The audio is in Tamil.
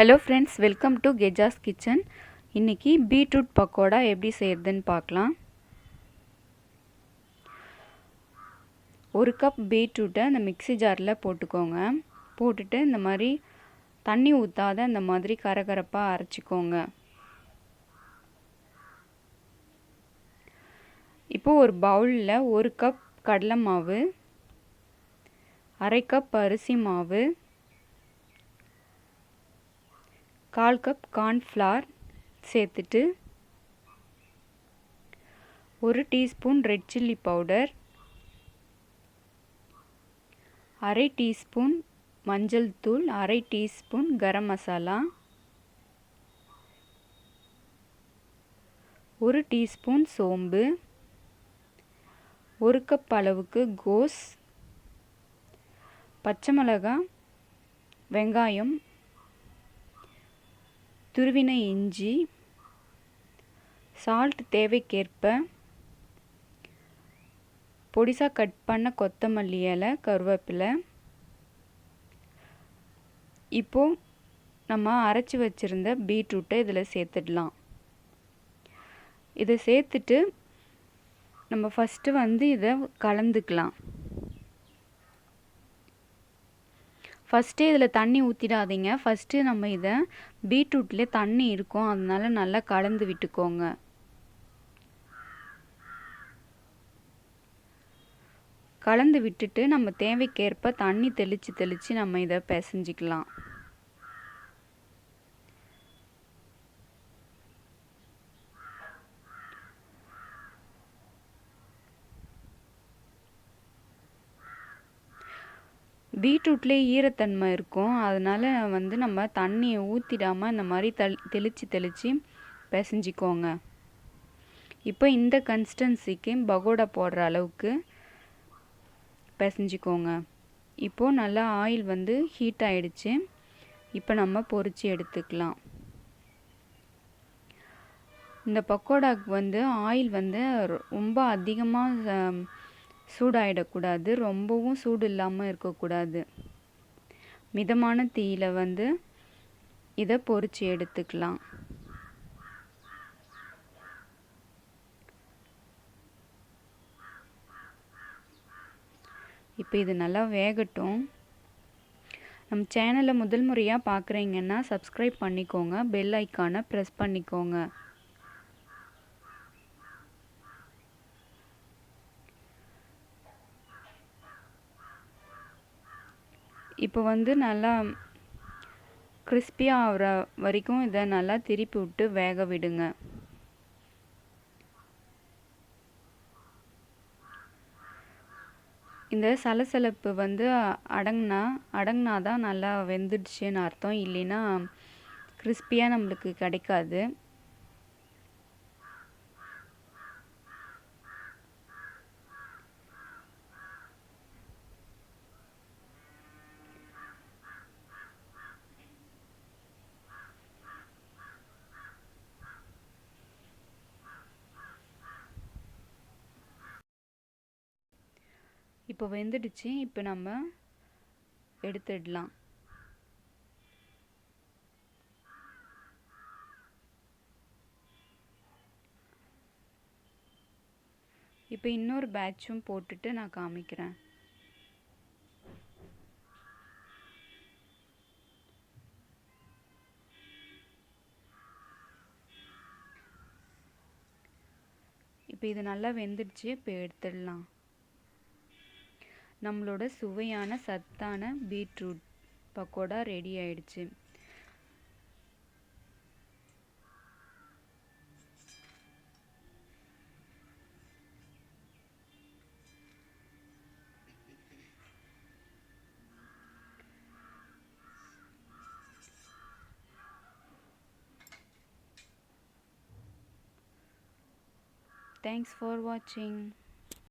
Hello friends, welcome to Geja's kitchen. இன்றைக்கி பீட்ரூட் பக்கோடா எப்படி செய்கிறதுன்னு பார்க்கலாம். ஒரு கப் பீட்ரூட்டை அந்த மிக்ஸி ஜாரில் போட்டுக்கோங்க. போட்டுட்டு இந்த மாதிரி தண்ணி ஊற்றாத இந்த மாதிரி கரகரப்பாக அரைச்சிக்கோங்க. இப்போது ஒரு பவுலில் ஒரு கப் கடலை மாவு, அரை கப் அரிசி மாவு, 1/4 கப் கார்ன்ஃப்ளவர் சேர்த்துட்டு 1 டீஸ்பூன் ரெட் சில்லி பவுடர், அரை டீஸ்பூன் மஞ்சள் தூள், அரை டீஸ்பூன் கரம் மசாலா, 1 டீஸ்பூன் சோம்பு, 1 கப் அளவுக்கு கோஸ், பச்சை மிளகாய், வெங்காயம், துருவின இஞ்சி, சால்ட் தேவைக்கேற்ப, பொடிசா கட் பண்ண கொத்தமல்லி இலை, கருவேப்பிலை. இப்போது நம்ம அரைச்சி வச்சுருந்த பீட்ரூட்டை இதில் சேர்த்துடலாம். இதை சேர்த்துட்டு நம்ம ஃபஸ்ட்டு இதை கலந்துக்கலாம். ஃபஸ்ட்டே இதில் தண்ணி ஊற்றிடாதீங்க. ஃபஸ்ட்டு நம்ம இதை பீட்ரூட்லேயே தண்ணி இருக்கும், அதனால நல்லா கலந்து விட்டுக்கோங்க. கலந்து விட்டுட்டு நம்ம தேவைக்கேற்ப தண்ணி தெளித்து நம்ம இதை பிசைஞ்சிக்கலாம். பீட்ரூட்லேயே ஈரத்தன்மை இருக்கும், அதனால் நம்ம தண்ணியை ஊற்றிடாமல் இந்த மாதிரி தெளித்து பிசைஞ்சிக்கோங்க. இப்போ இந்த கன்சிஸ்டன்சிக்கு பகோடா போடுற அளவுக்கு பிசைஞ்சிக்கோங்க. இப்போது நல்லா ஆயில் ஹீட் ஆகிடுச்சு. இப்போ நம்ம பொரித்து எடுத்துக்கலாம். இந்த பக்கோடாவுக்கு ஆயில் ரொம்ப அதிகமாக சூடாகிடக்கூடாது, ரொம்பவும் சூடு இல்லாமல் இருக்கக்கூடாது. மிதமான தீயில் இதை பொரித்து எடுத்துக்கலாம். இப்போ இது நல்லா வேகட்டும். நம்ம சேனலை முதல் முறையாக பார்க்குறீங்கன்னா சப்ஸ்கிரைப் பண்ணிக்கோங்க, பெல் ஐக்கானை ப்ரெஸ் பண்ணிக்கோங்க. இப்போ நல்லா கிறிஸ்பியாக ஆகிற வரைக்கும் இதை நல்லா திருப்பி விட்டு வேக விடுங்க. இந்த சலசலப்பு அடங்கினா தான் நல்லா வெந்துடுச்சுன்னு அர்த்தம், இல்லைன்னா கிறிஸ்பியாக நம்மளுக்கு கிடைக்காது. இப்போ வெந்துடுச்சு. இப்போ நம்ம எடுத்துடலாம். இப்போ இன்னொரு பேட்சும் போட்டுட்டு நான் காமிக்கிறேன். இப்போ இது நல்லா வெந்துடுச்சு. இப்போ எடுத்துடலாம். நம்மளோட சுவையான சத்தான பீட்ரூட் பக்கோடா ரெடி ஆயிடுச்சு. Thanks for watching.